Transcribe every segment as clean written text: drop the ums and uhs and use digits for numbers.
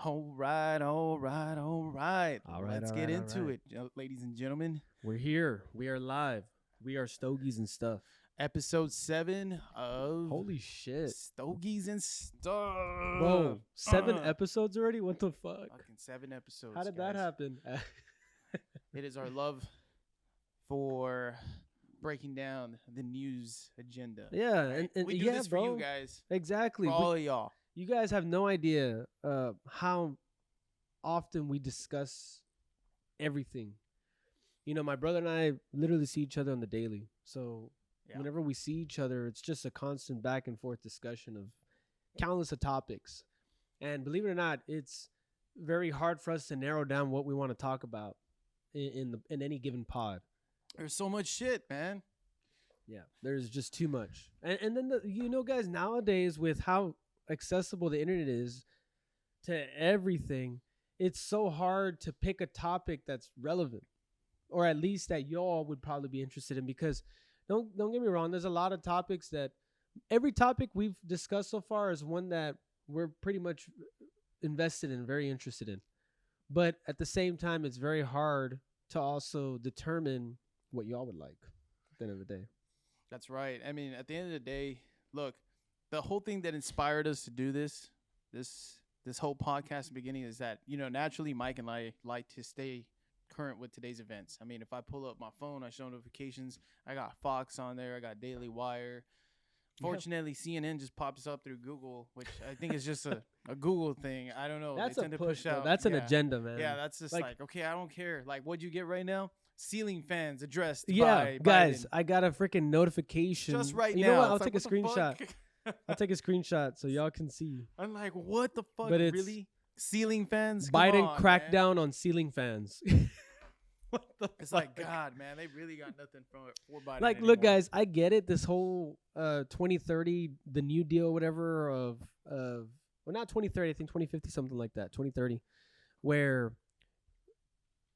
All right, all right, all right. All right, Let's all get right, all into right. it, ladies and gentlemen. We're here. We are live. We are Stogies and stuff. Episode 7 of Holy shit. Stogies and Stuff. Whoa, 7 episodes already? What the fuck? Fucking 7 episodes. How did guys. that happen? It is our love for breaking down the news agenda. Yeah, right? and we do yeah, this bro. for you guys, Exactly. for all of y'all. You guys have no idea how often we discuss everything. You know, my brother and I literally see each other on the daily. So Yeah. whenever we see each other, it's just a constant back and forth discussion of countless of topics. And believe it or not, it's very hard for us to narrow down what we want to talk about in any given pod. There's so much shit, man. Yeah, there's just too much. And then, guys, nowadays with how accessible the internet is to everything, it's so hard to pick a topic that's relevant, or at least that y'all would probably be interested in. Because don't get me wrong, there's a lot of topics that every topic we've discussed so far is one that we're pretty much invested in, very interested in. But at the same time, it's very hard to also determine what y'all would like at the end of the day. That's right. I mean, at the end of the day, look, the whole thing that inspired us to do this whole podcast in the beginning is that, naturally Mike and I like to stay current with today's events. I mean, if I pull up my phone, I show notifications. I got Fox on there. I got Daily Wire. Fortunately, CNN just pops up through Google, which I think is just a Google thing. I don't know. That's they a tend to push. out. That's an agenda, man. Yeah, that's just like, okay, I don't care. Like, what'd you get right now? Ceiling fans addressed yeah, by guys, Biden. I got a freaking notification. Just right you now. know what? I'll It's take like, a screenshot. I'll take a screenshot so y'all can see. I'm like, what the fuck? But it's really? Ceiling fans? Come Biden on, cracked man. down on ceiling fans. What the It's fuck? like, God, man, they really got nothing for Biden Like, anymore. look, guys, I get it. This whole 2030, the New Deal, whatever well, not 2030, I think 2050, something like that, 2030, where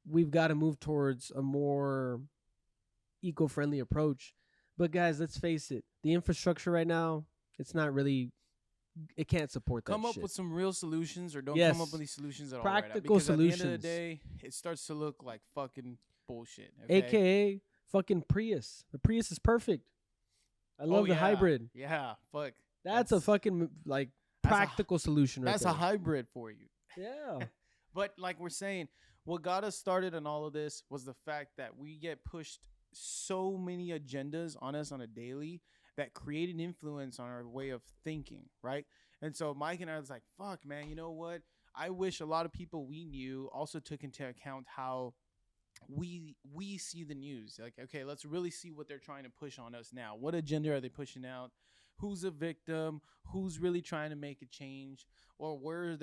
we've got to move towards a more eco-friendly approach. But guys, let's face it, the infrastructure right now, it's not really, it can't support that Come up shit. with some real solutions, or don't Yes. come up with these solutions at all. Practical right now. Because solutions. At the end of the day, it starts to look like fucking bullshit. Okay? AKA fucking Prius. The Prius is perfect. I love the yeah. hybrid. Yeah, fuck. That's a fucking like that's a- practical solution right That's there. a hybrid for you. Yeah. But like we're saying, what got us started on all of this was the fact that we get pushed so many agendas on us on a daily that create an influence on our way of thinking, right? And so Mike and I was like, fuck, man, you know what? I wish a lot of people we knew also took into account how we see the news. Like, okay, let's really see what they're trying to push on us now. What agenda are they pushing out? Who's a victim? Who's really trying to make a change? Or where's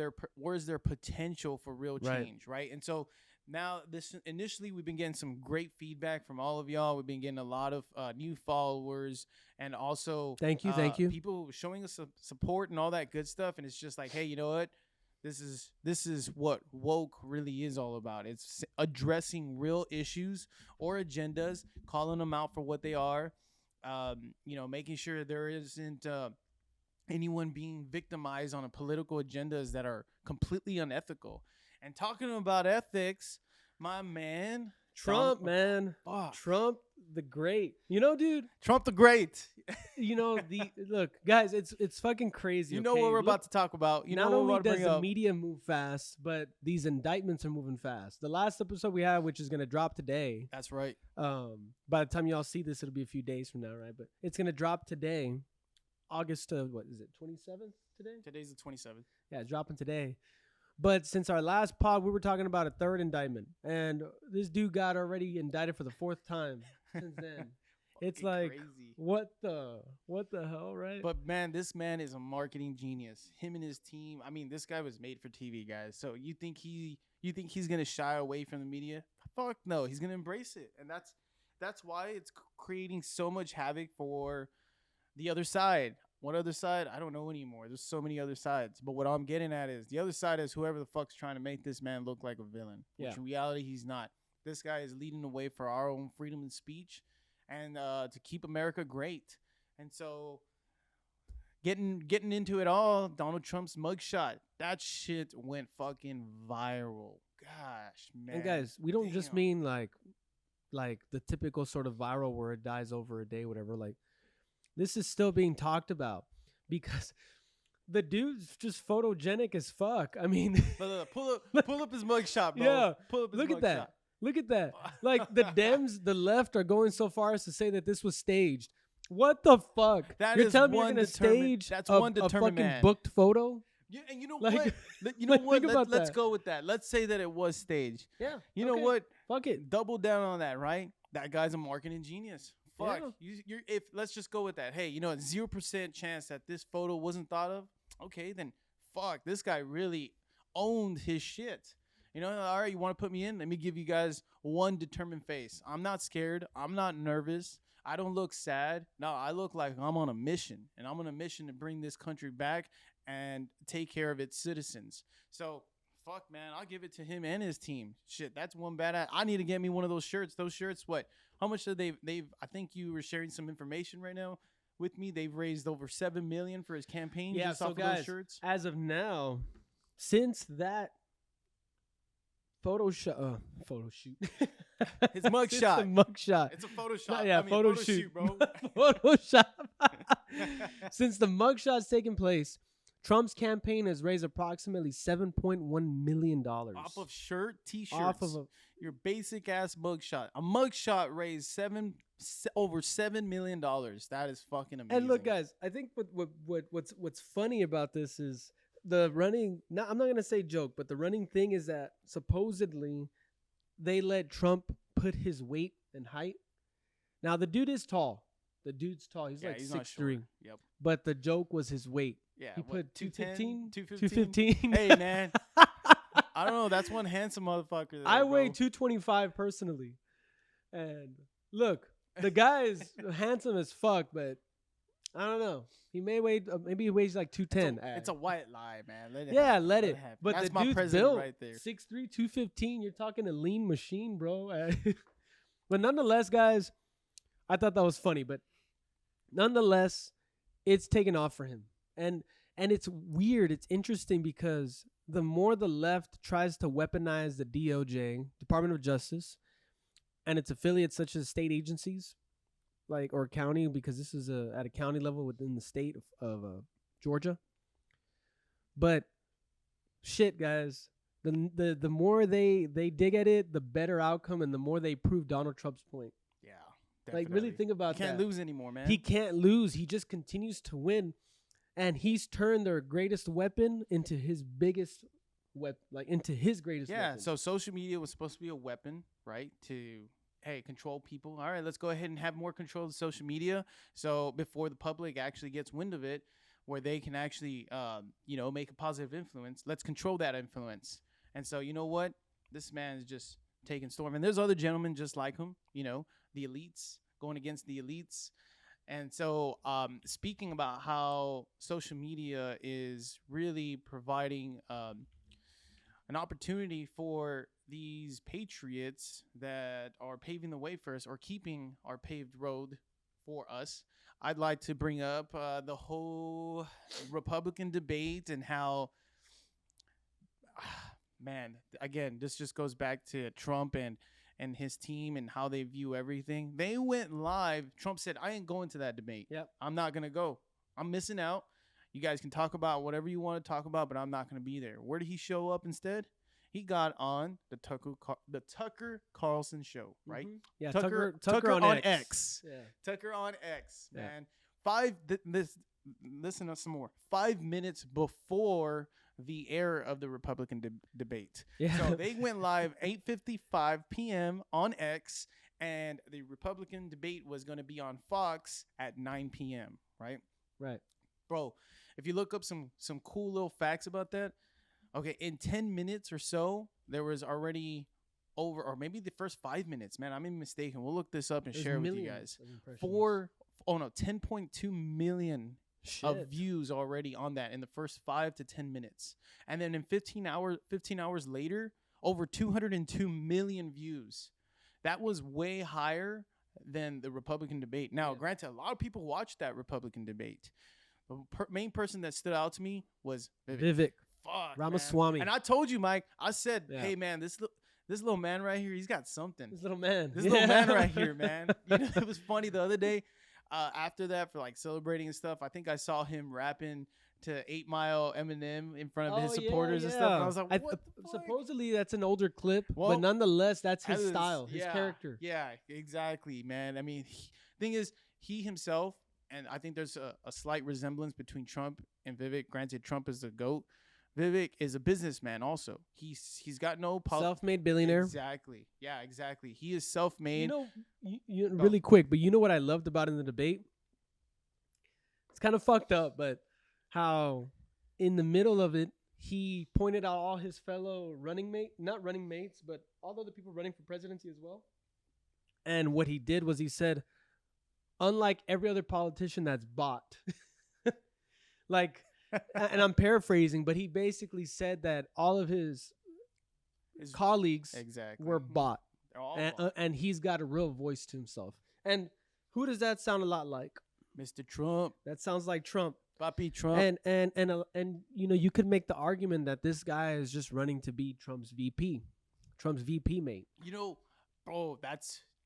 their potential for real change, right? And so now initially we've been getting some great feedback from all of y'all. We've been getting a lot of new followers, and also Thank you. people showing us some support and all that good stuff. And it's just like, hey, you know what? This is what woke really is all about. It's addressing real issues or agendas, calling them out for what they are. Making sure there isn't anyone being victimized on a political agendas that are completely unethical. And talking about ethics, my man, Trump, man. Fuck. Trump the Great. You know, dude. Trump the Great. Look, guys, it's fucking crazy. You know what we're about to talk about. You not know what only we're about to does bring the up. media move fast, but these indictments are moving fast. The last episode we had, which is gonna drop today. That's right. By the time y'all see this, it'll be a few days from now, right? But it's gonna drop today, August what is it? 27th today? Today's the 27th. Yeah, it's dropping today. But since our last pod, we were talking about a third indictment, and this dude got already indicted for the fourth time since then. It's like, crazy. what the hell, right? But man, this man is a marketing genius. Him and his team. I mean, this guy was made for TV, guys. So you think he's gonna shy away from the media? Fuck no, he's gonna embrace it, and that's why it's creating so much havoc for the other side. What other side? I don't know anymore. There's so many other sides. But what I'm getting at is the other side is whoever the fuck's trying to make this man look like a villain, which in reality he's not. This guy is leading the way for our own freedom of speech and to keep America great. And so, getting into it all, Donald Trump's mugshot. That shit went fucking viral. Gosh, man. And guys, we don't just Damn. mean like the typical sort of viral where it dies over a day, whatever. Like, this is still being talked about because the dude's just photogenic as fuck. I mean, pull up his mugshot, bro. Yeah, Pull up his look mugshot. at that. Look at that. Like, the Dems, the left, are going so far as to say that this was staged. What the fuck? That You're is telling me you're one gonna determined- stage that's a, one a determined fucking man. booked photo? Yeah, and you know Like- what? You know like, what? think about Let's that. go with that. Let's say that it was staged. Yeah. You know okay. what? Fuck it. Double down on that, right? That guy's a marketing genius. Fuck. Yeah. You're if let's just go with that. Hey, you know, 0% chance that this photo wasn't thought of. Okay, then fuck. This guy really owned his shit. You know, all right, you want to put me in? Let me give you guys one determined face. I'm not scared. I'm not nervous. I don't look sad. No, I look like I'm on a mission, and I'm on a mission to bring this country back and take care of its citizens. So, fuck, man, I'll give it to him and his team. Shit, that's one badass. I need to get me one of those shirts. Those shirts, what? How much did they've? I think you were sharing some information right now with me. They've raised over $7 million for his campaign. Yeah, just so off guys, of those shirts. as of now, since that photo shoot, His mugshot. the mugshot. It's a Photoshop. Not- yeah, I mean, photo photo shoot, bro. Photoshop. Since the mugshot's taken place, Trump's campaign has raised approximately $7.1 million. Off of shirt, t-shirts. Off of your basic ass mugshot. A mugshot raised over $7 million. That is fucking amazing. And look, guys, I think what's funny about this is the running. I'm not gonna say joke, but the running thing is that supposedly they let Trump put his weight and height. Now the dude is tall. The dude's tall. He's like he's 6'3". Yep. But the joke was his weight. Yeah. He put 215. 215. 215. Hey, man. I don't know. That's one handsome motherfucker. There, I bro. weigh 225 personally. And look, the guy is handsome as fuck, but I don't know. He may weigh, maybe he weighs like 210. It's a white lie, man. Let it Yeah, happen. let it. happen. But That's the my dude's president built right there. 6'3", 215. You're talking a lean machine, bro. But nonetheless, guys, I thought that was funny. But nonetheless, it's taken off for him. And it's weird. It's interesting because the more the left tries to weaponize the DOJ, Department of Justice, and its affiliates such as state agencies, like, or county, because this is at a county level within the state of Georgia. But shit, guys, the more they dig at it, the better outcome, and the more they prove Donald Trump's point. Yeah. Like, really think about that. He can't lose anymore, man. He can't lose. He just continues to win, and he's turned their greatest weapon into his biggest weapon, like into his greatest weapon. Yeah. So social media was supposed to be a weapon, right? To control people. All right, let's go ahead and have more control of social media. So before the public actually gets wind of it, where they can actually, make a positive influence, let's control that influence. And so, you know what? This man is just taking storm. And there's other gentlemen just like him, the elites, going against the elites. And so speaking about how social media is really providing an opportunity for these patriots that are paving the way for us, or keeping our paved road for us, I'd like to bring up the whole Republican debate and how, man, again, this just goes back to Trump and his team and how they view everything. They went live. Trump said, I ain't going to that debate. Yep. I'm not going to go. I'm missing out. You guys can talk about whatever you want to talk about, but I'm not going to be there. Where did he show up instead? He got on the Tucker Carlson show, right? Mm-hmm. Yeah, Tucker on X. Yeah. Tucker on X, Yeah. man. Listen to some more. 5 minutes before the air of the Republican debate. Yeah. So they went live 8:55 p.m. on X, and the Republican debate was going to be on Fox at 9 p.m., right? Right. Bro, if you look up some cool little facts about that, okay, in 10 minutes or so, there was already over, or maybe the first 5 minutes, man, I'm even mistaken. We'll look this up and share it with you guys. 10.2 million of views already on that in the first 5 to 10 minutes. And then in 15 hours later, over 202 million views. That was way higher than the Republican debate. Now, granted, a lot of people watched that Republican debate. The main person that stood out to me was Vivek. Vivek Fuck, Ramaswamy. man. And I told you, Mike. I said, Yeah. hey, man, this little man right here, he's got something. This little man. This little man right here, man. You know, it was funny the other day. After that, for like celebrating and stuff, I think I saw him rapping to 8 Mile Eminem in front of his supporters and stuff. And I was like, what the fuck? Supposedly that's an older clip, Well, but nonetheless, that's his style, his yeah, character. Yeah, exactly, man. I mean, thing is, he himself, and I think there's a slight resemblance between Trump and Vivek. Granted, Trump is the GOAT. Vivek is a businessman also. He's got no self-made billionaire. Exactly. Yeah, exactly. He is self-made. You know, really quick, but you know what I loved about in the debate? It's kind of fucked up, but how in the middle of it, he pointed out all his fellow not running mates, but all the other people running for presidency as well. And what he did was he said, unlike every other politician that's bought, like, and I'm paraphrasing, but he basically said that all of his colleagues were bought. And he's got a real voice to himself. And who does that sound a lot like? Mr. Trump. That sounds like Trump. Papi Trump. And you know, you could make the argument that this guy is just running to be Trump's VP mate. You know, bro,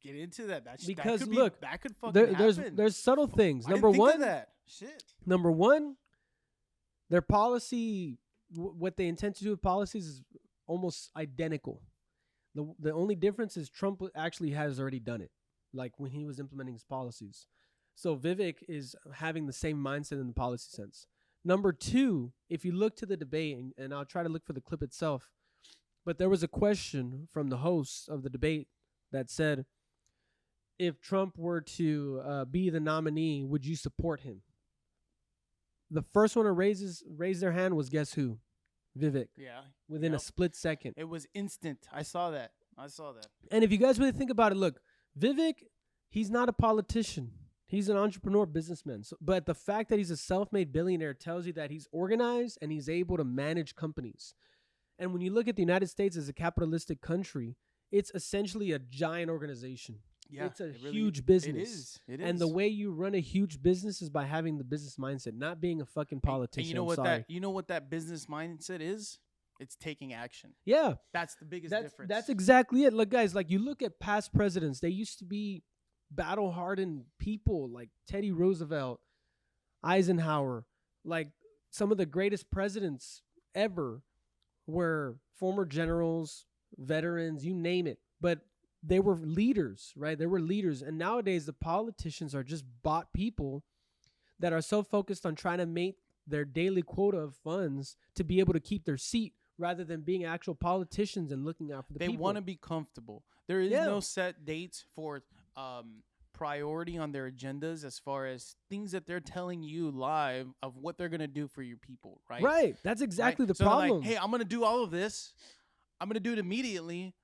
get into that. Because that look, that could fucking happen. There's subtle things. Number one, that shit. Number one, their policy, what they intend to do with policies is almost identical. The only difference is Trump actually has already done it, like when he was implementing his policies. So Vivek is having the same mindset in the policy sense. Number two, if you look to the debate, and I'll try to look for the clip itself, but there was a question from the hosts of the debate that said, if Trump were to be the nominee, would you support him? The first one to raise their hand was, guess who? Vivek. Yeah. Within a split second. It was instant. I saw that. And if you guys really think about it, look, Vivek, he's not a politician. He's an entrepreneur, businessman. But the fact that he's a self-made billionaire tells you that he's organized and he's able to manage companies. And when you look at the United States as a capitalistic country, it's essentially a giant organization. Yeah, it's a huge business. It is. And the way you run a huge business is by having the business mindset, not being a fucking politician. And you know what that business mindset is? It's taking action. Yeah. That's the biggest difference. That's exactly it. Look, guys, like you look at past presidents, they used to be battle-hardened people like Teddy Roosevelt, Eisenhower, like some of the greatest presidents ever were former generals, veterans, you name it. But they were leaders, right? They were leaders. And nowadays, the politicians are just bought people that are so focused on trying to make their daily quota of funds to be able to keep their seat rather than being actual politicians and looking out for the people. They want to be comfortable. There is no set dates for priority on their agendas as far as things that they're telling you live of what they're going to do for your people, right? Right. That's exactly the problem. Like, hey, I'm going to do all of this. I'm going to do it immediately.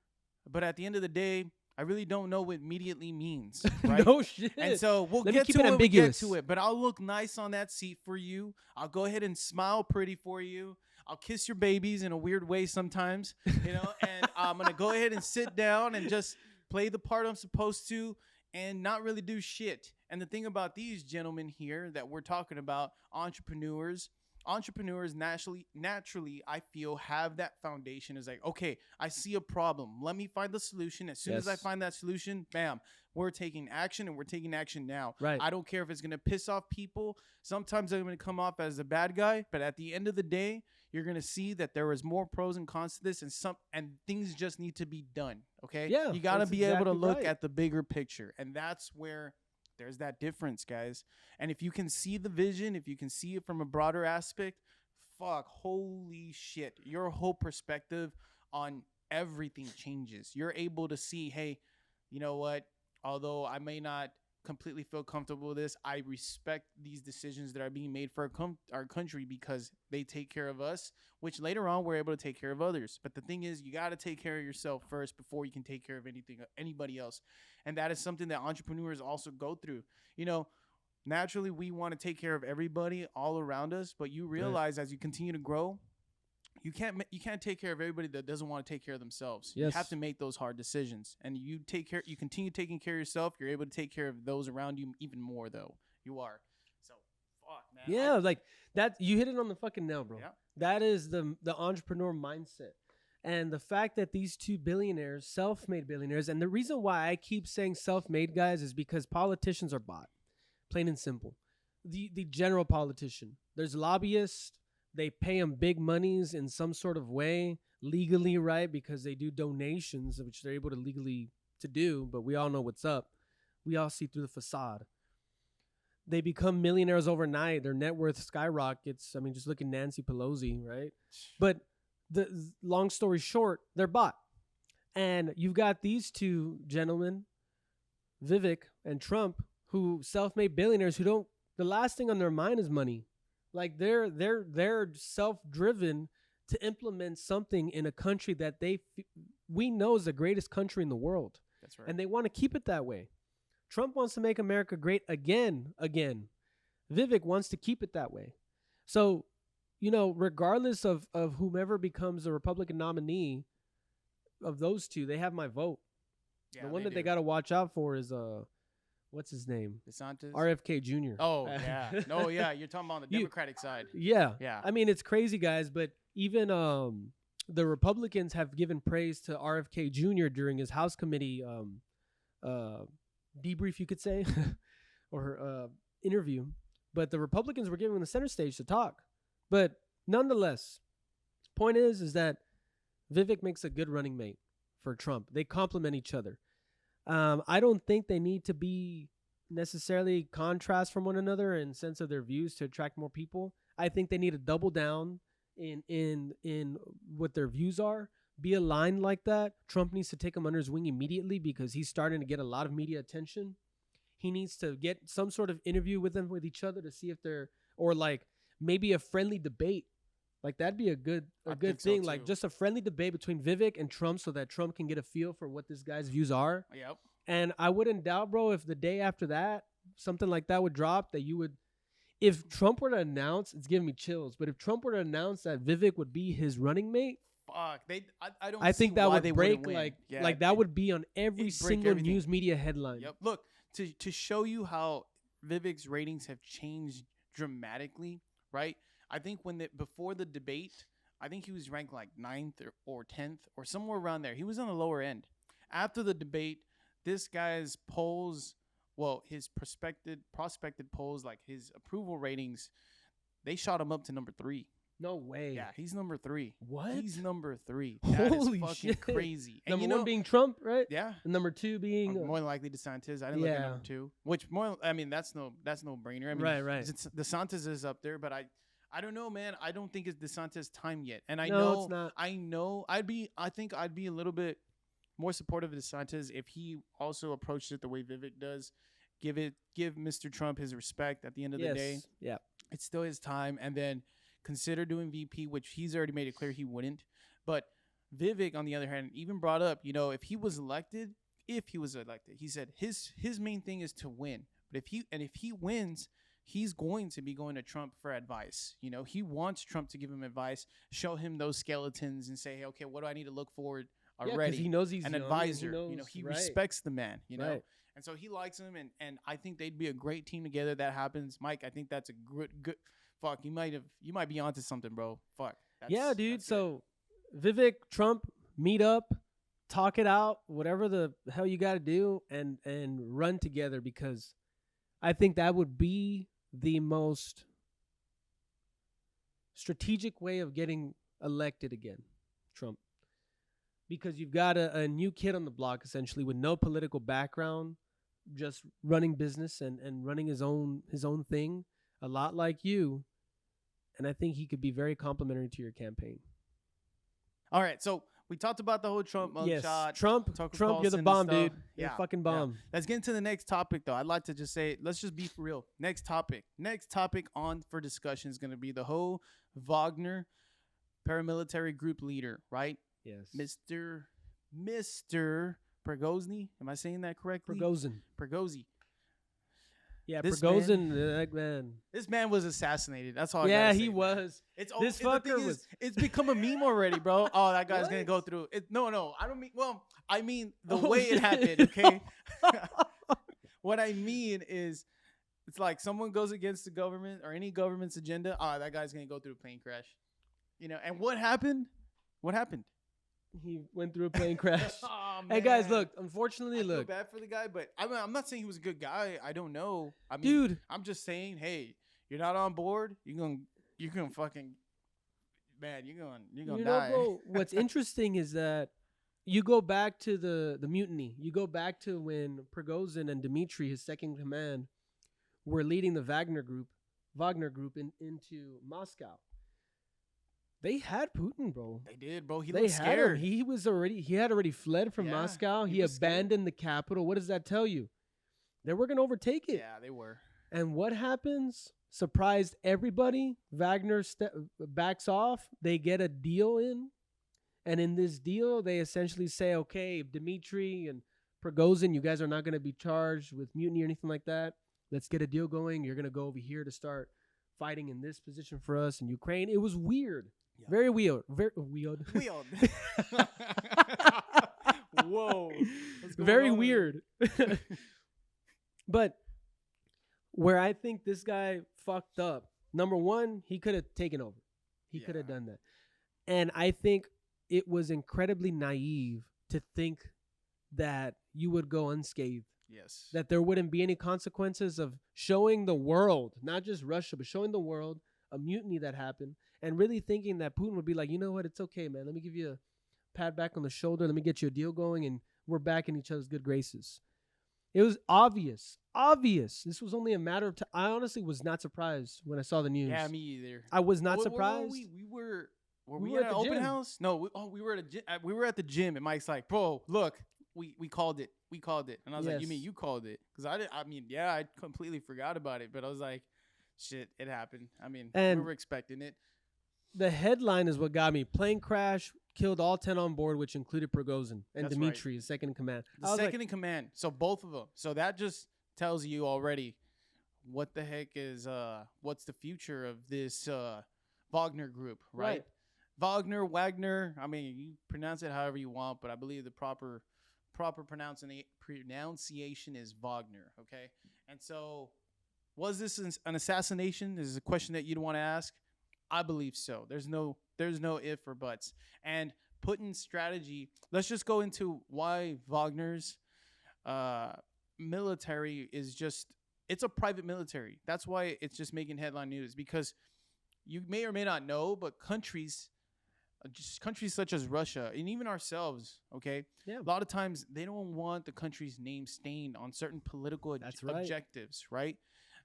But at the end of the day, I really don't know what immediately means, right? No shit. And so we'll get to it. But I'll look nice on that seat for you. I'll go ahead and smile pretty for you. I'll kiss your babies in a weird way sometimes, you know, and I'm going to go ahead and sit down and just play the part I'm supposed to and not really do shit. And the thing about these gentlemen here that we're talking about, entrepreneurs naturally, I feel, have that foundation. Is like, okay, I see a problem. Let me find the solution. As soon as I find that solution, bam, we're taking action, and we're taking action now. Right. I don't care if it's going to piss off people. Sometimes I'm going to come off as a bad guy, but at the end of the day, you're going to see that there is more pros and cons to this, and things just need to be done, okay? Yeah. You got to be able to look at the bigger picture, and that's where there's that difference, guys. And if you can see the vision, if you can see it from a broader aspect, fuck, holy shit, your whole perspective on everything changes. You're able to see, hey, you know what? Although I may not completely feel comfortable with this, I respect these decisions that are being made for our country because they take care of us, which later on we're able to take care of others. But the thing is, you got to take care of yourself first before you can take care of anybody else. And that is something that entrepreneurs also go through. You know, naturally we want to take care of everybody all around us, but you realize as you continue to grow, you can't take care of everybody that doesn't want to take care of themselves. Yes. You have to make those hard decisions, and you continue taking care of yourself. You're able to take care of those around you even more, though. You are. So, fuck, man. Yeah, like that. You hit it on the fucking nail, bro. Yeah. That is the entrepreneur mindset. And the fact that these two billionaires, self-made billionaires, and the reason why I keep saying self-made guys is because politicians are bought, plain and simple. The general politician, there's lobbyists. They pay them big monies in some sort of way, legally, right? Because they do donations, which they're able to legally to do. But we all know what's up. We all see through the facade. They become millionaires overnight. Their net worth skyrockets. I mean, just look at Nancy Pelosi, right? But the long story short, they're bought. And you've got these two gentlemen, Vivek and Trump, who self-made billionaires who don't, the last thing on their mind is money. Like they're self-driven to implement something in a country that we know is the greatest country in the world. That's right. And they want to keep it that way. Trump wants to make America great again. Vivek wants to keep it that way. So, regardless of whomever becomes the Republican nominee of those two, they have my vote. Yeah, the one that they got to watch out for is what's his name? DeSantis. RFK Jr. Oh yeah. No, yeah. You're talking about the Democratic side. Yeah. Yeah. I mean, it's crazy, guys, but even the Republicans have given praise to RFK Jr. during his House committee debrief, you could say, or interview. But the Republicans were giving him the center stage to talk. But nonetheless, point is that Vivek makes a good running mate for Trump. They complement each other. I don't think they need to be necessarily contrast from one another in sense of their views to attract more people. I think they need to double down in what their views are, be aligned like that. Trump needs to take him under his wing immediately because he's starting to get a lot of media attention. He needs to get some sort of interview with them, with each other, to see if they're, or like maybe a friendly debate. Like that'd be a good thing. Like just a friendly debate between Vivek and Trump so that Trump can get a feel for what this guy's views are. Yep. And I wouldn't doubt, bro, if the day after that, something like that would drop, that you would, if Trump were to announce, it's giving me chills, but if Trump were to announce that Vivek would be his running mate, fuck, I don't. I think that would they break win. like that would be on every single everything. news media headline. Yep. Look, to show you how Vivek's ratings have changed dramatically, right? I think before the debate, I think he was ranked like 9th or 10th or somewhere around there. He was on the lower end. After the debate, this guy's polls, well, his prospected polls, like his approval ratings, they shot him up to number 3. No way. Yeah, he's number 3. What? He's number 3. That Holy is fucking shit. crazy. And Number one being Trump, right? Yeah. And number 2 being More than likely DeSantis. I didn't look at number 2. Which more? I mean, that's no brainer. I mean, right. DeSantis is up there, but I don't know, man. I don't think it's DeSantis' time yet. And it's not. I know. I think I'd be a little bit more supportive of DeSantis if he also approached it the way Vivek does. Give Mr. Trump his respect at the end of the day. Yeah. It's still his time, and then consider doing VP, which he's already made it clear he wouldn't. But Vivek, on the other hand, even brought up, if he was elected, he said his main thing is to win. But if he wins, he's going to be going to Trump for advice. He wants Trump to give him advice, show him those skeletons, and say, hey, okay, what do I need to look forward already? He knows he's an young, advisor. He right. respects the man. Right. And so he likes him, and I think they'd be a great team together. That happens, Mike. I think that's a good. Fuck, you might be onto something, bro. Fuck. Yeah, dude. So Vivek, Trump, meet up, talk it out, whatever the hell you got to do, and run together, because I think that would be the most strategic way of getting elected again, Trump. Because you've got a new kid on the block, essentially, with no political background, just running business and running his own thing, a lot like you. And I think he could be very complimentary to your campaign. All right, so we talked about the whole Trump mugshot. Yes. Trump, you're the bomb, dude. You're a fucking bomb. Yeah. Let's get into the next topic, though. I'd like to just say, let's just be for real. Next topic on for discussion is going to be the whole Wagner paramilitary group leader, right? Yes. Mr. Prigozhin. Am I saying that correctly? Prigozhin. Yeah, Prigozhin, man. This man was assassinated. That's all I gotta say. Yeah, he was. This fucker was. It's become a meme already, bro. Oh, that guy's going to go through it. No, I don't mean, I mean the way it happened, okay? What I mean is It's like someone goes against the government or any government's agenda. That guy's gonna go through a plane crash. And what happened? What happened? He went through a plane crash. Oh, Hey guys, man. look. Unfortunately, I feel look, bad for the guy, but I'm not saying he was a good guy. I don't know. I mean, dude. I'm just saying, hey, you're not on board. You're gonna fucking, man. You're gonna die. Bro. What's interesting is that you go back to the mutiny. You go back to when Prigozhin and Dmitry, his second in command, were leading the Wagner group into Moscow. They had Putin, bro. They did, bro. He They looked had scared. him. He had already fled from Yeah, Moscow. he He was scared. abandoned the capital. What does that tell you? They were gonna overtake it. Yeah, they were. And what happens? Surprised everybody. Wagner backs off. They get a deal in. And in this deal, they essentially say, okay, Dmitry and Prigozhin, you guys are not going to be charged with mutiny or anything like that. Let's get a deal going. You're going to go over here to start fighting in this position for us in Ukraine. It was weird. Yeah. Very weird. Very weird. Weird. Whoa. What's going Very on? weird. But where I think this guy fucked up, number one, he could have taken over. He could have Yeah. done that. And I think it was incredibly naive to think that you would go unscathed, Yes. that there wouldn't be any consequences of showing the world, not just Russia, but showing the world a mutiny that happened, and really thinking that Putin would be like, you know what, it's okay, man. Let me give you a pat back on the shoulder. Let me get you a deal going, and we're back in each other's good graces. It was obvious. This was only a matter of time. I honestly was not surprised when I saw the news. Yeah, me either. I was not Where surprised. Were We we were at at an the open gym. house? No, we were at a gym. We were at the gym, and Mike's like, "Bro, look, we called it. We called it." And I was like, "You mean Yes. you called it?" Because I completely forgot about it, but I was like, "Shit, it happened." I mean, And- we were expecting it. The headline is what got me. Plane crash killed all 10 on board, which included Prigozhin and That's Dmitry, his second in command. The I was second in command. So both of them. So that just tells you already what the heck is what's the future of this Wagner group, right? Right. Wagner. I mean, you pronounce it however you want, but I believe the proper pronunciation is Wagner. Okay, and so was this an assassination? This is a question that you'd want to ask. I believe so. There's no if or buts. And Putin's strategy. Let's just go into why Wagner's military is it's a private military. That's why it's just making headline news, because you may or may not know, but countries such as Russia and even ourselves, okay? Yeah. A lot of times they don't want the country's name stained on certain political That's right. objectives, right?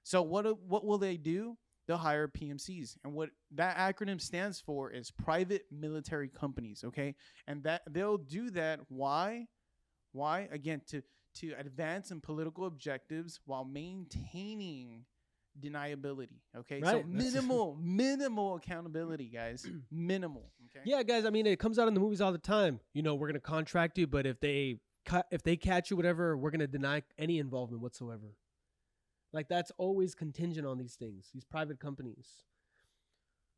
So what will they do? They'll hire PMCs. And what that acronym stands for is private military companies, okay? And that they'll do that. Why? Again, to advance in political objectives while maintaining deniability, okay? Right. So minimal accountability, guys. Minimal, okay? Yeah, guys, I mean, it comes out in the movies all the time. You know, we're going to contract you, but if they catch you, whatever, we're going to deny any involvement whatsoever. Like, that's always contingent on these things, these private companies.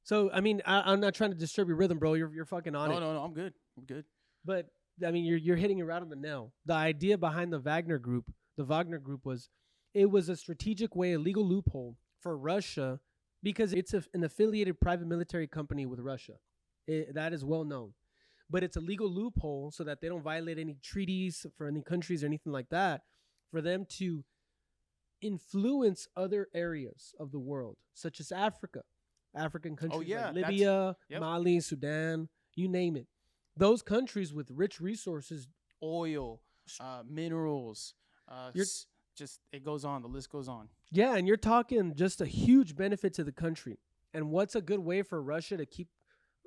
So, I mean, I'm not trying to disturb your rhythm, bro. You're fucking on it. No, I'm good. But, I mean, you're hitting it right on the nail. The idea behind the Wagner group was it was a strategic way, a legal loophole for Russia, because it's an affiliated private military company with Russia. That is well known. But it's a legal loophole so that they don't violate any treaties for any countries or anything like that, for them to influence other areas of the world, such as African countries like Libya, yep. Mali, Sudan, you name it. Those countries with rich resources, oil, minerals, just it goes on. The list goes on. Yeah, and you're talking just a huge benefit to the country. And what's a good way for Russia to keep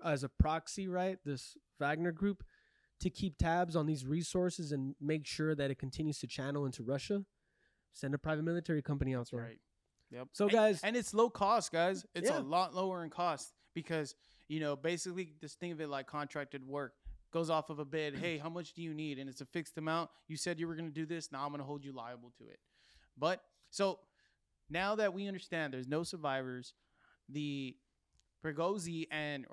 as a proxy, right? This Wagner group to keep tabs on these resources and make sure that it continues to channel into Russia? Send a private military company out there. Right. Yep. So, guys, and it's low cost, guys. It's Yeah. a lot lower in cost because, basically just think of it like contracted work. Goes off of a bid. Hey, how much do you need? And it's a fixed amount. You said you were going to do this. Now I'm going to hold you liable to it. But so now that we understand there's no survivors, the Prigozhin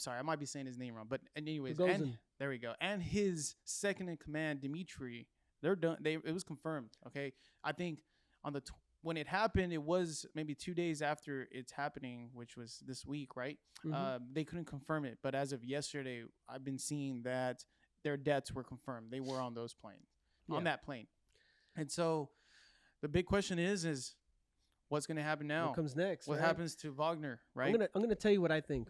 I might be saying his name wrong, but anyways, there we go. And his second in command, Dmitry, they're done. It was confirmed. Okay. I think on the when it happened, it was maybe 2 days after it's happening, which was this week, right? They couldn't confirm it, but as of yesterday, I've been seeing that their deaths were confirmed. They were on those planes, on that plane, and so the big question is what's going to happen now? What comes next? What happens to Wagner? Right? I'm gonna tell you what I think.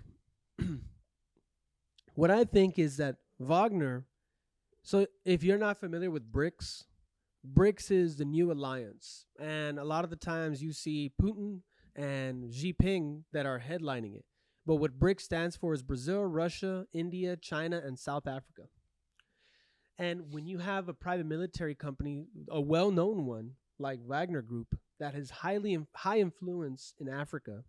What I think is that Wagner. So if you're not familiar with BRICS, BRICS is the new alliance, and a lot of the times you see Putin and Xi Jinping that are headlining it. But what BRICS stands for is Brazil, Russia, India, China, and South Africa. And when you have a private military company, a well-known one like Wagner Group, that has high influence in Africa,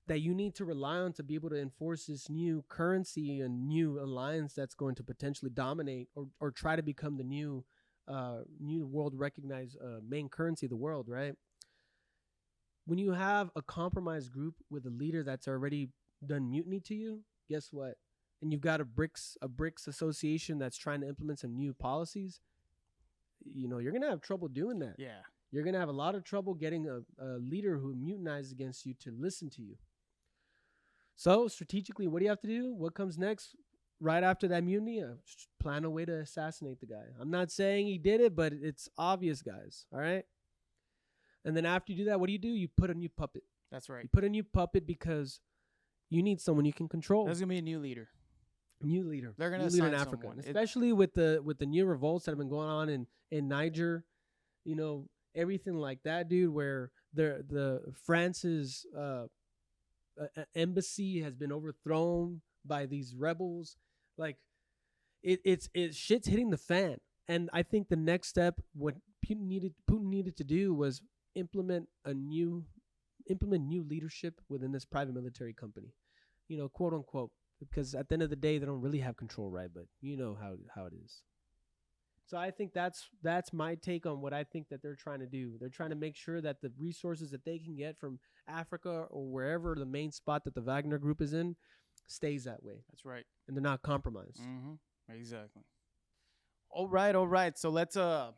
that you need to rely on to be able to enforce this new currency and new alliance that's going to potentially dominate or try to become the new world recognized main currency of the world, right? When you have a compromised group with a leader that's already done mutiny to you, guess what? And you've got a BRICS association that's trying to implement some new policies, you're going to have trouble doing that. Yeah. You're going to have a lot of trouble getting a leader who mutinized against you to listen to you. So strategically, what do you have to do? What comes next? Right after that mutiny, plan a way to assassinate the guy. I'm not saying he did it, but it's obvious, guys. All right? And then after you do that, what do? You put a new puppet. That's right. You put a new puppet because you need someone you can control. There's going to be a new leader. New leader. They're going to assign leader in Africa, someone. Especially with the new revolts that have been going on in Niger, everything like that, dude, where the France's embassy has been overthrown by these rebels. Like it's shit's hitting the fan. And I think the next step, what Putin needed to do was implement new leadership within this private military company, quote unquote, because at the end of the day, they don't really have control, right? But you know how it is. So I think that's my take on what I think that they're trying to do. They're trying to make sure that the resources that they can get from Africa or wherever the main spot that the Wagner Group is in stays that way. That's right. And they're not compromised. Mm-hmm. Exactly. All right. So let's I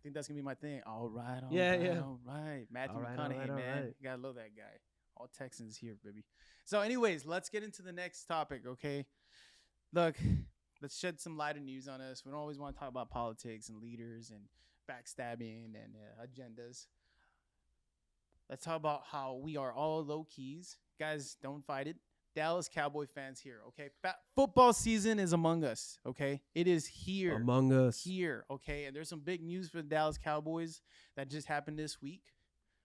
think that's gonna be my thing. All right. All right. Matthew McConaughey, man. Right. You gotta love that guy. All Texans here, baby. So, anyways, let's get into the next topic, okay? Look, let's shed some light of news on us. We don't always want to talk about politics and leaders and backstabbing and agendas. Let's talk about how we are all low keys. Guys, don't fight it. Dallas Cowboy fans here, okay? Football season is among us, okay? It is here. Among us. Here, okay? And there's some big news for the Dallas Cowboys that just happened this week.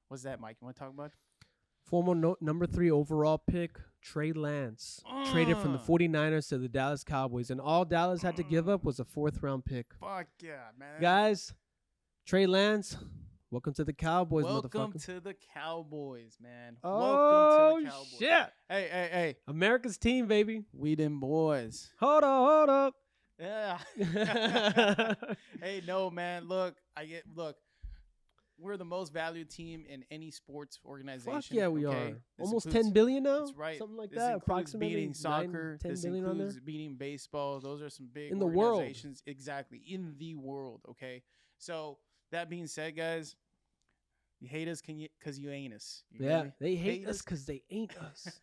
What's that, Mike? You want to talk about? Former number 3 overall pick, Trey Lance, traded from the 49ers to the Dallas Cowboys. And all Dallas had to give up was a 4th-round pick. Fuck yeah, man. Guys, Trey Lance, welcome to the Cowboys, motherfucker. Welcome to the Cowboys, man. Oh, welcome to the Cowboys. Shit. Hey. America's team, baby. We them boys. Hold up. Yeah. Hey, no, man. Look. We're the most valued team in any sports organization. Fuck yeah, we are. This Almost 10 billion now? That's right. Something like this that. Approximately beating soccer. 10 this billion on there. includes beating baseball. Those are some big in the world. organizations. Exactly. In the world, okay? So, that being said, guys, you hate us because you ain't us. They hate us because they ain't us.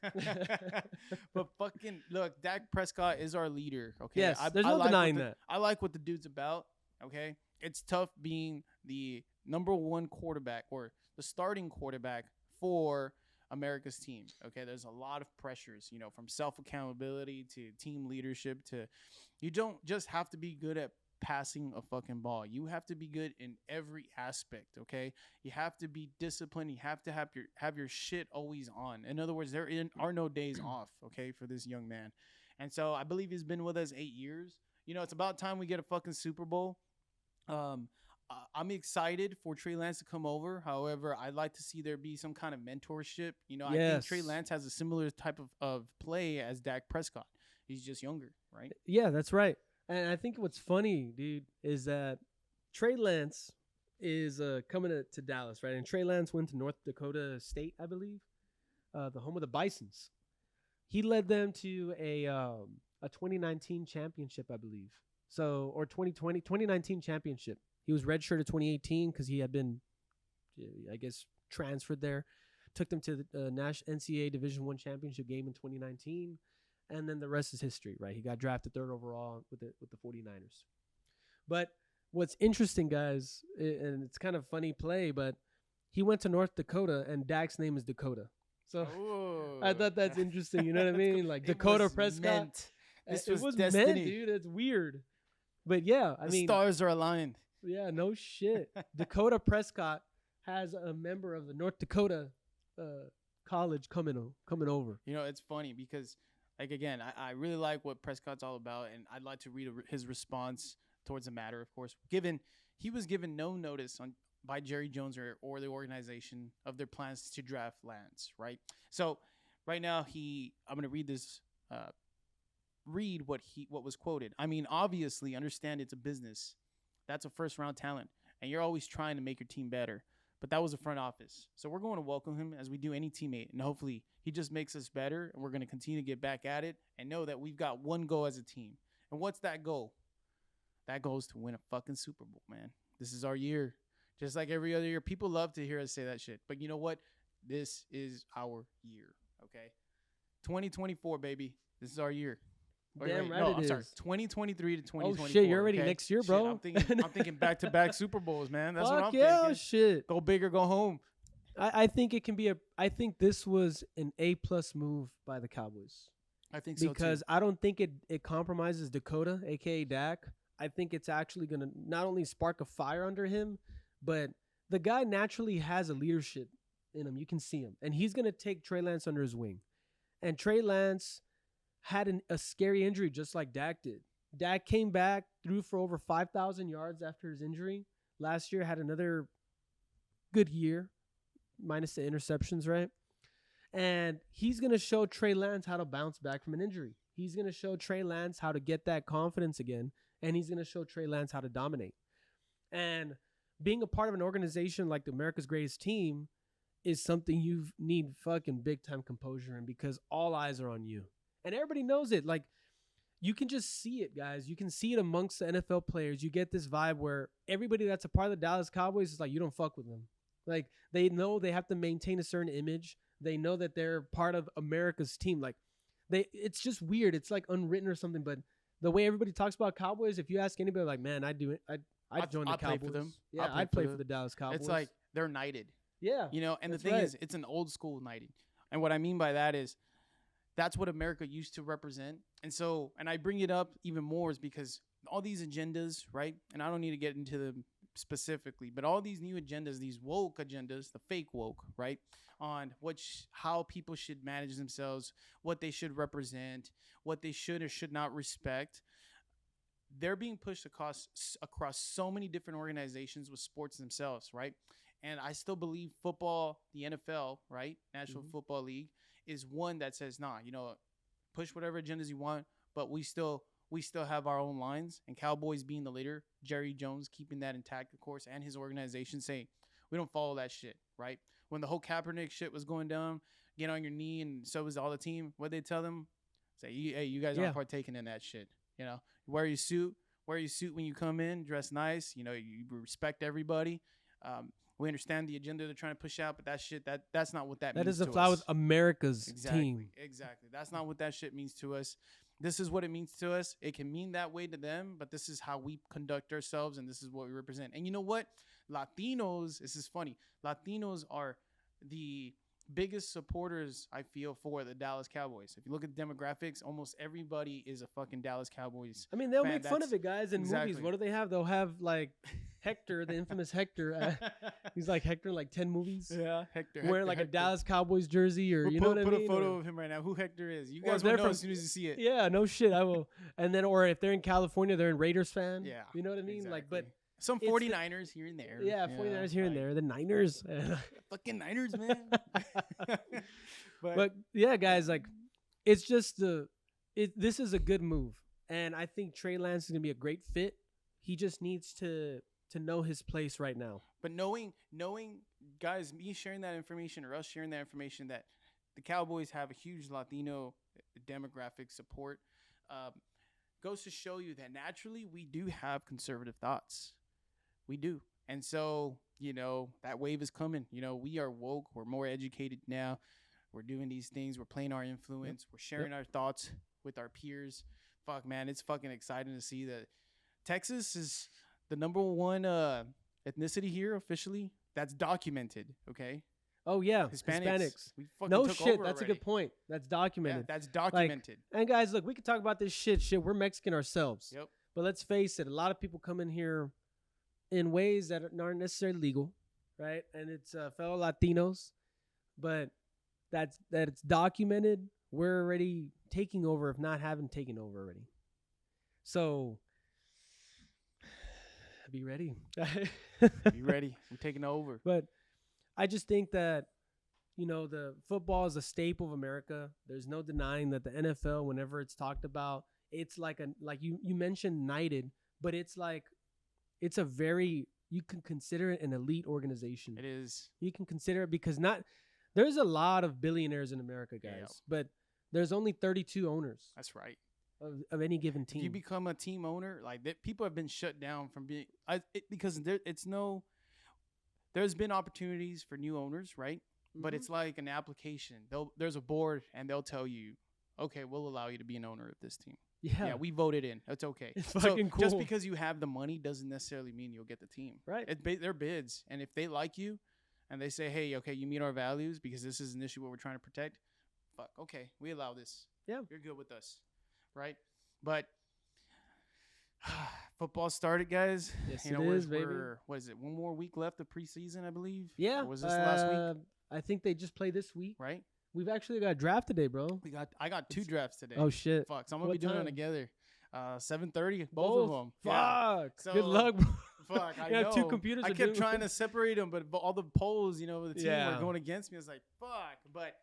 But fucking, look, Dak Prescott is our leader, okay? Yes, there's no denying that. I like what the dude's about, okay? It's tough being the number 1 quarterback or the starting quarterback for America's team. Okay, there's a lot of pressures, from self-accountability to team leadership to you don't just have to be good at passing a fucking ball. You have to be good in every aspect, okay? You have to be disciplined. You have to have your shit always on. In other words, there are no days off, okay, for this young man. And so I believe he's been with us 8 years. It's about time we get a fucking Super Bowl. I'm excited for Trey Lance to come over. However, I'd like to see there be some kind of mentorship. I think Trey Lance has a similar type of play as Dak Prescott. He's just younger, right? Yeah, that's right. And I think what's funny, dude, is that Trey Lance is coming to Dallas, right? And Trey Lance went to North Dakota State, I believe, the home of the Bisons. He led them to a 2019 championship, I believe. Or 2019 championship. He was redshirted 2018 because he had been, I guess, transferred there, took them to the NCAA Division I championship game in 2019, and then the rest is history, right? He got drafted 3rd overall with the 49ers. But what's interesting, guys, and it's kind of funny play, but he went to North Dakota, and Dak's name is Dakota. So I thought that's interesting. You know what I mean? Like Dakota Prescott. This was destiny. meant, dude. It's weird. But yeah, I mean, stars are aligned. Yeah, no shit. Dakota Prescott has a member of the North Dakota college coming over. You know, it's funny because, like, again, I really like what Prescott's all about, and I'd like to read his response towards the matter, of course. He was given no notice by Jerry Jones or the organization of their plans to draft Lance, right? So right now I'm going to read this, read what was quoted. I mean, obviously, understand it's a business. That's a first-round talent, and you're always trying to make your team better. But that was the front office. So we're going to welcome him as we do any teammate, and hopefully he just makes us better, and we're going to continue to get back at it and know that we've got one goal as a team. And what's that goal? That goal is to win a fucking Super Bowl, man. This is our year. Just like every other year. People love to hear us say that shit. But you know what? This is our year, okay? 2024, baby. This is our year. Damn right no, it I'm is. sorry. 2023 to 2024. Oh shit, you're already okay? next year, Shit, bro. I'm thinking back-to-back Super Bowls, man. That's Fuck what I'm yeah, thinking. shit. Go big or go home. I think it can be I think this was an A+ move by the Cowboys. I think so because too. I don't think it compromises Dakota, aka Dak. I think it's actually gonna not only spark a fire under him, but the guy naturally has a leadership in him. You can see him, and he's gonna take Trey Lance under his wing. And Trey Lance had a scary injury, just like Dak did. Dak came back, threw for over 5,000 yards after his injury last year. Had another good year, minus the interceptions, right? And he's going to show Trey Lance how to bounce back from an injury. He's going to show Trey Lance how to get that confidence again. And he's going to show Trey Lance how to dominate. And being a part of an organization like the America's Greatest Team is something you need fucking big time composure in, because all eyes are on you. And everybody knows it. Like, you can just see it, guys. You can see it amongst the NFL players. You get this vibe where everybody that's a part of the Dallas Cowboys is like, you don't fuck with them. Like, they know they have to maintain a certain image. They know that they're part of America's team. Like, it's just weird. It's like unwritten or something. But the way everybody talks about Cowboys, if you ask anybody, like, man, I'd do it. I'd join the Cowboys. Play for them. Yeah, I'd play for the Dallas Cowboys. It's like they're knighted. Yeah. You know, and the thing is, it's an old school knighting. And what I mean by that is that's what America used to represent. And so, and I bring it up even more is because all these agendas, right? And I don't need to get into them specifically, but all these new agendas, these woke agendas, the fake woke, right? On how people should manage themselves, what they should represent, what they should or should not respect. They're being pushed across so many different organizations with sports themselves, right? And I still believe football, the NFL, right? National Football League is one that says, nah, you know, push whatever agendas you want, but we still have our own lines. And Cowboys being the leader, Jerry Jones keeping that intact, of course, and his organization saying, we don't follow that shit, right? When the whole Kaepernick shit was going down, get on your knee, and so was all the team. What they tell them? Say, hey, you guys aren't partaking in that shit. You know, wear your suit when you come in, dress nice. You know, you respect everybody. We understand the agenda they're trying to push out, but that shit, that's not what that means to us. That is a flaw with America's team. Exactly. That's not what that shit means to us. This is what it means to us. It can mean that way to them, but this is how we conduct ourselves, and this is what we represent. And you know what? Latinos, this is funny. Latinos are the biggest supporters, I feel, for the Dallas Cowboys. If you look at the demographics, almost everybody is a fucking Dallas Cowboys. I mean, they'll make fun of it, guys, in movies. What do they have? They'll have, like, Hector, the infamous Hector. He's like Hector in like 10 movies. Yeah, Hector. Wearing like a Dallas Cowboys jersey, or you know what I mean? Put a photo of him right now. Who Hector is? You guys will know as soon as you see it. Yeah, no shit, I will. And then, or if they're in California, they're in Raiders fan. Yeah. You know what I mean? Exactly. Like, but some 49ers here and there. Yeah, 49ers here and there. The Niners. Fucking Niners, man. but yeah, guys, like, it's just this is a good move. And I think Trey Lance is going to be a great fit. He just needs to know his place right now. But knowing, guys, me sharing that information or us sharing that information that the Cowboys have a huge Latino demographic support goes to show you that naturally we do have conservative thoughts. We do. And so, that wave is coming. We are woke. We're more educated now. We're doing these things. We're playing our influence. We're sharing our thoughts with our peers. Fuck, man, it's fucking exciting to see that Texas is the number one ethnicity here officially that's documented. Okay. Oh yeah, Hispanics. We fucking no took shit. over That's already. a good point. That's documented. Yeah, that's documented. And guys, look, we can talk about this shit. We're Mexican ourselves. Yep. But let's face it, a lot of people come in here in ways that aren't necessarily legal, right? And it's fellow Latinos, but that it's documented. We're already taking over, if not having taken over already. So be ready. Be ready. We're taking over. But I just think that, the football is a staple of America. There's no denying that the NFL, whenever it's talked about, it's like you mentioned United, but it's a very, you can consider it an elite organization. It is. You can consider it because there's a lot of billionaires in America, guys, but there's only 32 owners. That's right. Of any given team. If you become a team owner, people have been shut down from being because there's been opportunities for new owners, right? Mm-hmm. But it's like an application. There's a board and they'll tell you, okay, we'll allow you to be an owner of this team. Yeah, we voted in. That's okay. It's fucking cool. Just because you have the money doesn't necessarily mean you'll get the team. Right. They're bids, and if they like you, and they say, hey, okay, you meet our values because this is an issue what we're trying to protect. Fuck, okay, we allow this. Yeah, you're good with us. Right, but football started, guys. Yes, it is, baby. What is it? One more week left of preseason, I believe. Yeah, or was this last week? I think they just played this week. Right. We've actually got a draft today, bro. I got 2 drafts today. Oh shit! Fuck, so I'm gonna be doing them together. 7:30, both of them. Fuck. Yeah. So, good luck, bro. Fuck, I have know. 2 computers. I kept trying to separate them, but all the polls, the team were going against me. I was like, fuck. But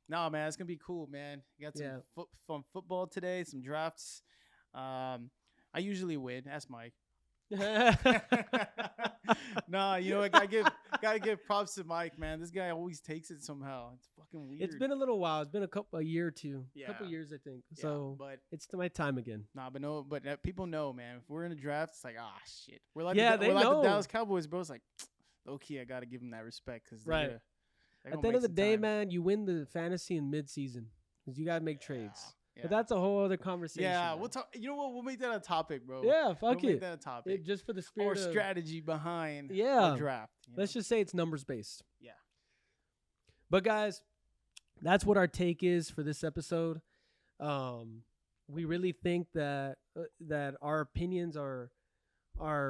no, man, it's gonna be cool, man. You got some fun football today, some drafts. I usually win. Ask Mike. Nah, I gotta give props to Mike, man. This guy always takes it somehow. It's fucking weird. It's been a little while. It's been a year or two. Yeah. A couple years, I think. Yeah, so but it's my time again. Nah, but people know, man. If we're in a draft, it's like, shit. We're like, they we're like know. the Dallas Cowboys, bro. It's like, low key, I gotta give them that respect because right. At the end of the day, man, you win the fantasy in mid-season because you gotta make trades. Yeah. But that's a whole other conversation. Yeah, man. we'll talk. You know what? We'll make that a topic, bro. Yeah, fuck We'll make that a topic. Just for the spirit or strategy behind our draft. Let's just say it's numbers based. Yeah. But guys, that's what our take is for this episode. We really think that our opinions are I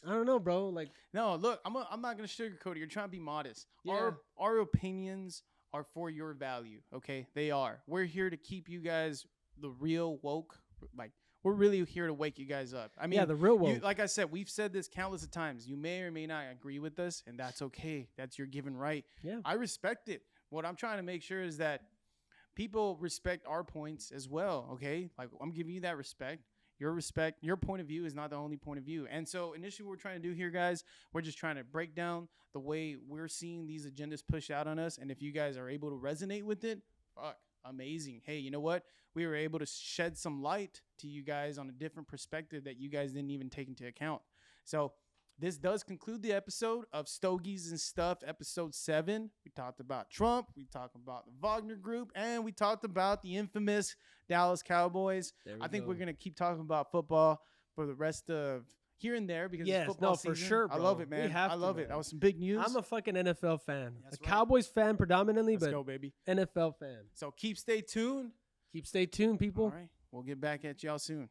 don't know, bro. Like, no, look, I'm not gonna sugarcoat it. You're trying to be modest. Yeah. Our opinions are for your value, okay? They are. We're here to keep you guys the real woke. Like, we're really here to wake you guys up. I mean, the real woke. Like I said, we've said this countless of times. You may or may not agree with us, and that's okay. That's your given right. Yeah. I respect it. What I'm trying to make sure is that people respect our points as well, okay? Like, I'm giving you that respect. Your point of view is not the only point of view. And so initially what we're trying to do here, guys, we're just trying to break down the way we're seeing these agendas push out on us. And if you guys are able to resonate with it, fuck, amazing. Hey, you know what? We were able to shed some light to you guys on a different perspective that you guys didn't even take into account. So this does conclude the episode of Stogies and Stuff, Ep.7. We talked about Trump, we talked about the Wagner Group, and we talked about the infamous Dallas Cowboys. I think we're going to keep talking about football for the rest of here and there because it's football season. For sure, bro. I love it, man. I love it. That was some big news. I'm a fucking NFL fan. That's a Cowboys fan predominantly, Let's but go, baby. NFL fan. So stay tuned. Keep stay tuned, people. All right. We'll get back at y'all soon.